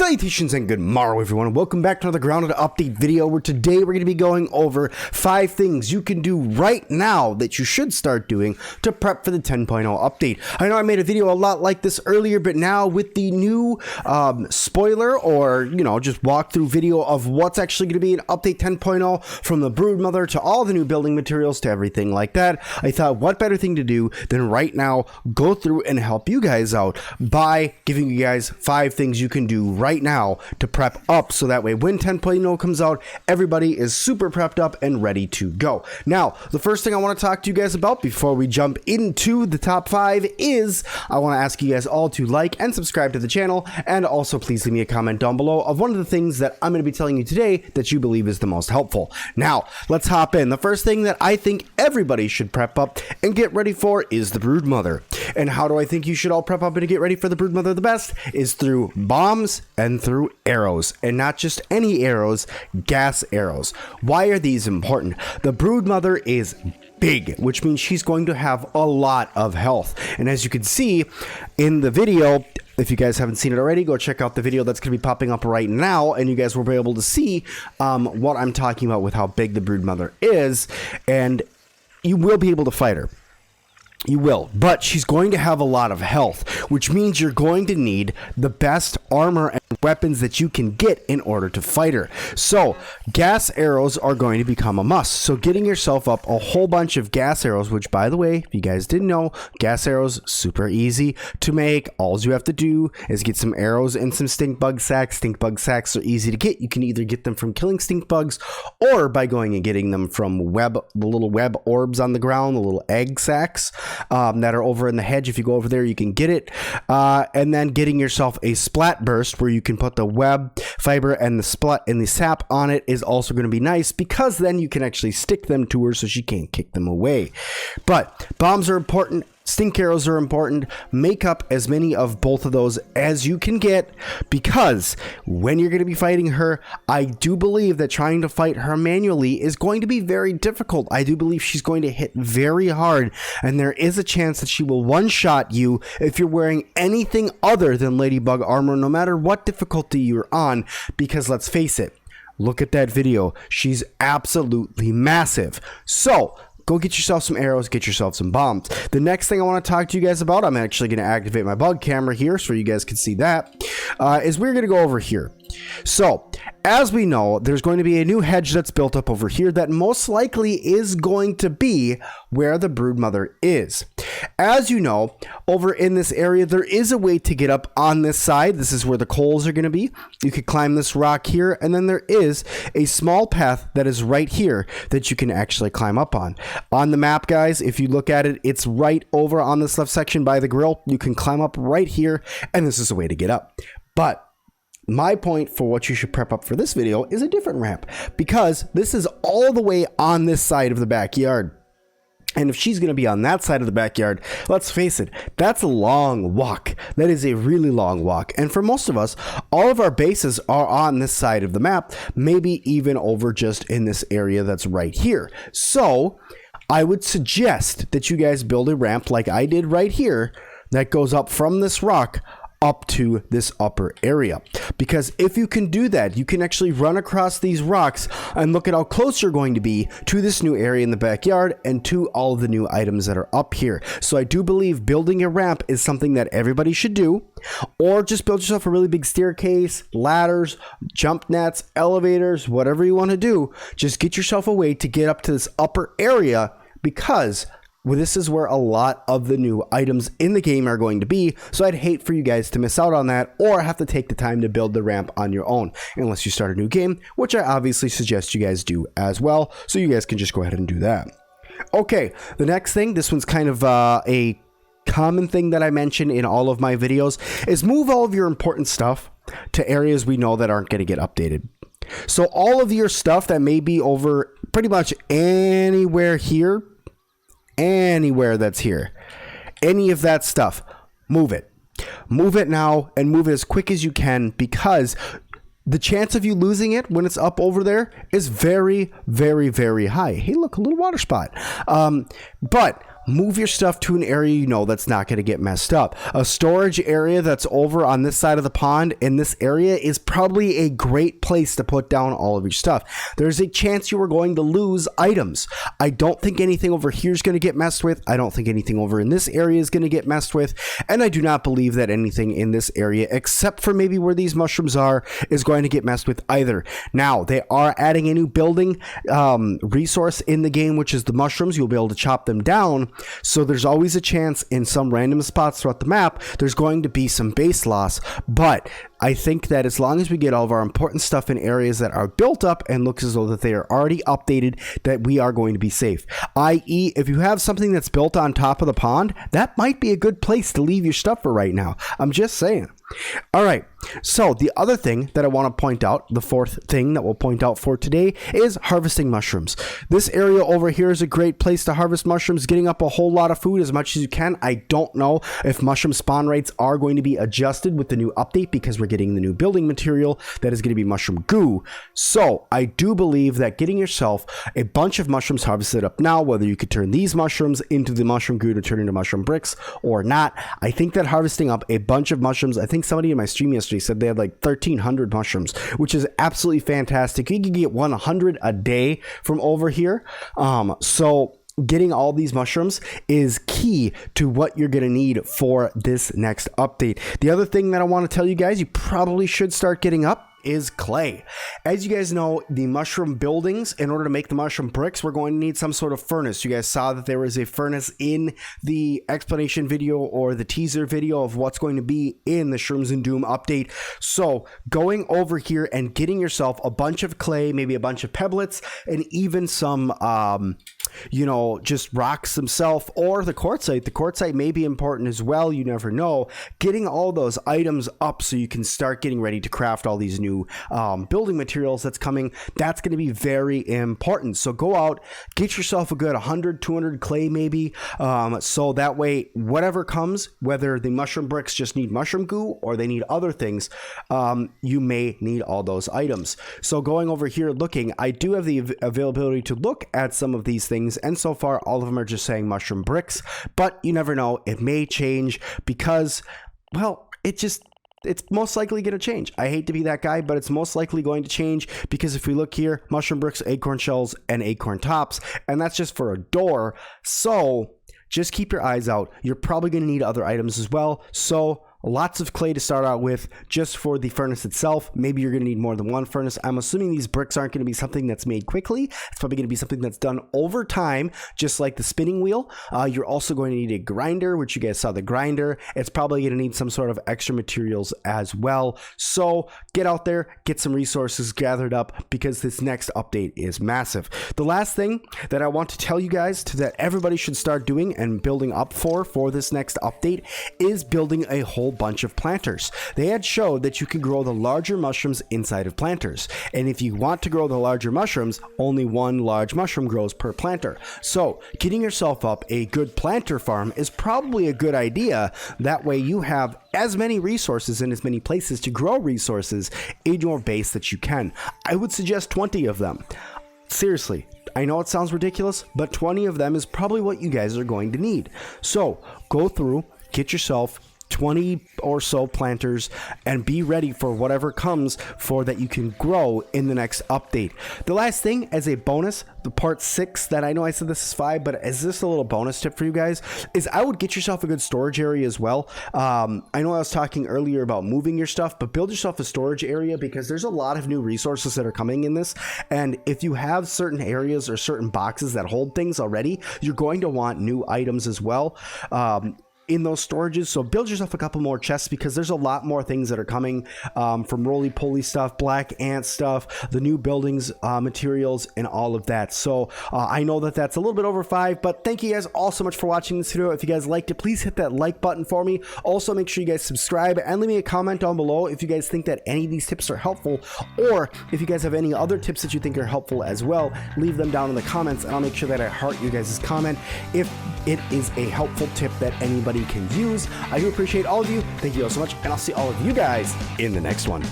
Salutations and good morrow, everyone. Welcome back to another Grounded Update video where today we're going to be going over 5 things you can do right now that you should start doing to prep for the 10.0 update. I know I made a video a lot like this earlier, but now with the new spoiler or, just walkthrough video of what's actually going to be in Update 10.0 from the Broodmother to all the new building materials to everything like that, I thought what better thing to do than right now go through and help you guys out by giving you guys 5 things you can do right now to prep up, so that way when 10.0 comes out, everybody is super prepped up and ready to go. Now, the first thing I want to talk to you guys about before we jump into the top 5 is I want to ask you guys all to like and subscribe to the channel, and also please leave me a comment down below of one of the things that I'm going to be telling you today that you believe is the most helpful. Now, let's hop in. The first thing that I think everybody should prep up and get ready for is the Broodmother. And how do I think you should all prep up and get ready for the Broodmother the best? Is through bombs and through arrows, and not just any arrows, gas arrows. Why are these important? The Broodmother is big, which means she's going to have a lot of health. And as you can see in the video, if you guys haven't seen it already, go check out the video that's going to be popping up right now, and you guys will be able to see what I'm talking about with how big the Broodmother is, and you will be able to fight her. You will, but she's going to have a lot of health, which means you're going to need the best armor and weapons that you can get in order to fight her. So gas arrows are going to become a must. So getting yourself up a whole bunch of gas arrows, which by the way, if you guys didn't know, gas arrows super easy to make. All you have to do is get some arrows and some stink bug sacks. Stink bug sacks are easy to get. You can either get them from killing stink bugs or by going and getting them from the little web orbs on the ground, the little egg sacks that are over in the hedge. If you go over there, you can get it. And then getting yourself a splat burst where you can put the web fiber and the splat and the sap on it is also going to be nice, because then you can actually stick them to her so she can't kick them away. But bombs are important. Stink arrows are important. Make up as many of both of those as you can get, because when you're going to be fighting her, I do believe that trying to fight her manually is going to be very difficult. I do believe she's going to hit very hard, and there is a chance that she will one-shot you if you're wearing anything other than Ladybug armor, no matter what difficulty you're on, because let's face it, look at that video. She's absolutely massive. So go get yourself some arrows, get yourself some bombs. The next thing I want to talk to you guys about, I'm actually going to activate my bug camera here so you guys can see that, is we're going to go over here. So, as we know, there's going to be a new hedge that's built up over here that most likely is going to be where the Broodmother is. As you know, over in this area, there is a way to get up on this side. This is where the coals are going to be. You could climb this rock here, and then there is a small path that is right here that you can actually climb up on. On the map, guys, if you look at it, it's right over on this left section by the grill. You can climb up right here, and this is a way to get up. But my point for what you should prep up for this video is a different ramp, because this is all the way on this side of the backyard. And if she's going to be on that side of the backyard, let's face it, that's a long walk. That is a really long walk. And for most of us, all of our bases are on this side of the map, maybe even over just in this area that's right here. So I would suggest that you guys build a ramp like I did right here that goes up from this rock up to this upper area, because if you can do that, you can actually run across these rocks and look at how close you're going to be to this new area in the backyard and to all of the new items that are up here. So I do believe building a ramp is something that everybody should do, or just build yourself a really big staircase, ladders, jump nets, elevators, whatever you want to do. Just get yourself a way to get up to this upper area, because this is where a lot of the new items in the game are going to be. So I'd hate for you guys to miss out on that, or have to take the time to build the ramp on your own, unless you start a new game, which I obviously suggest you guys do as well. So you guys can just go ahead and do that. Okay, the next thing, this one's kind of a common thing that I mention in all of my videos, is move all of your important stuff to areas we know that aren't going to get updated. So all of your stuff that may be over pretty much anywhere here, anywhere that's here, any of that stuff, move it now, and move it as quick as you can, because the chance of you losing it when it's up over there is very, very, very high. Hey, look, a little water spot. But move your stuff to an area you know that's not going to get messed up. A storage area that's over on this side of the pond in this area is probably a great place to put down all of your stuff. There's a chance you are going to lose items. I don't think anything over here is going to get messed with. I don't think anything over in this area is going to get messed with. And I do not believe that anything in this area, except for maybe where these mushrooms are, is going to get messed with either. Now, they are adding a new building resource in the game, which is the mushrooms. You'll be able to chop them down. So there's always a chance in some random spots throughout the map, there's going to be some base loss. But I think that as long as we get all of our important stuff in areas that are built up and looks as though that they are already updated, that we are going to be safe. I.e., if you have something that's built on top of the pond, that might be a good place to leave your stuff for right now. I'm just saying. All right, so the other thing that I want to point out, the fourth thing that we'll point out for today, is harvesting mushrooms. This area over here is a great place to harvest mushrooms, getting up a whole lot of food as much as you can. I don't know if mushroom spawn rates are going to be adjusted with the new update because we're getting the new building material that is going to be mushroom goo. So I do believe that getting yourself a bunch of mushrooms harvested up now, whether you could turn these mushrooms into the mushroom goo to turn into mushroom bricks or not, I think that harvesting up a bunch of mushrooms, I think somebody in my stream yesterday said they had like 1,300 mushrooms, which is absolutely fantastic. You can get 100 a day from over here. So getting all these mushrooms is key to what you're going to need for this next update. The other thing that I want to tell you guys, you probably should start getting up, is clay. As you guys know, the mushroom buildings, in order to make the mushroom bricks, we're going to need some sort of furnace. You guys saw that there was a furnace in the explanation video or the teaser video of what's going to be in the Shrooms and Doom update. So going over here and getting yourself a bunch of clay, maybe a bunch of pebblets, and even some you know, just rocks themselves, or the quartzite. The quartzite may be important as well. You never know. Getting all those items up so you can start getting ready to craft all these new building materials that's coming. That's going to be very important. So go out, get yourself a good 100, 200 clay maybe. So that way, whatever comes, whether the mushroom bricks just need mushroom goo or they need other things, you may need all those items. So going over here looking, I do have the availability to look at some of these things, and so far all of them are just saying mushroom bricks, but you never know, it may change because, well, it's most likely going to change. I hate to be that guy, but it's most likely going to change because if we look here, mushroom bricks, acorn shells, and acorn tops, and that's just for a door. So just keep your eyes out. You're probably going to need other items as well. So lots of clay to start out with just for the furnace itself. Maybe you're going to need more than one furnace. I'm assuming these bricks aren't going to be something that's made quickly. It's probably going to be something that's done over time, just like the spinning wheel. You're also going to need a grinder, which you guys saw the grinder. It's probably going to need some sort of extra materials as well. So get out there, get some resources gathered up because this next update is massive. The last thing that I want to tell you guys that everybody should start doing and building up for this next update is building a whole bunch of planters. They had showed that you can grow the larger mushrooms inside of planters, and if you want to grow the larger mushrooms, only one large mushroom grows per planter. So getting yourself up a good planter farm is probably a good idea. That way you have as many resources and as many places to grow resources in your base that you can. I would suggest 20 of them. Seriously, I know it sounds ridiculous, but 20 of them is probably what you guys are going to need. So go through, get yourself 20 or so planters and be ready for whatever comes for that you can grow in the next update. The last thing as a bonus, the part 6 that I know I said this is 5, but is this a little bonus tip for you guys, is I would get yourself a good storage area as well. I know I was talking earlier about moving your stuff, but build yourself a storage area because there's a lot of new resources that are coming in this, and if you have certain areas or certain boxes that hold things already, you're going to want new items as well in those storages. So build yourself a couple more chests because there's a lot more things that are coming from roly-poly stuff, black ant stuff, the new buildings materials, and all of that. So I know that that's a little bit over 5, but thank you guys all so much for watching this video. If you guys liked it, please hit that like button for me. Also make sure you guys subscribe and leave me a comment down below if you guys think that any of these tips are helpful, or if you guys have any other tips that you think are helpful as well, leave them down in the comments and I'll make sure that I heart you guys' comment if it is a helpful tip that anybody can use. I do appreciate all of you. Thank you all so much, and I'll see all of you guys in the next one.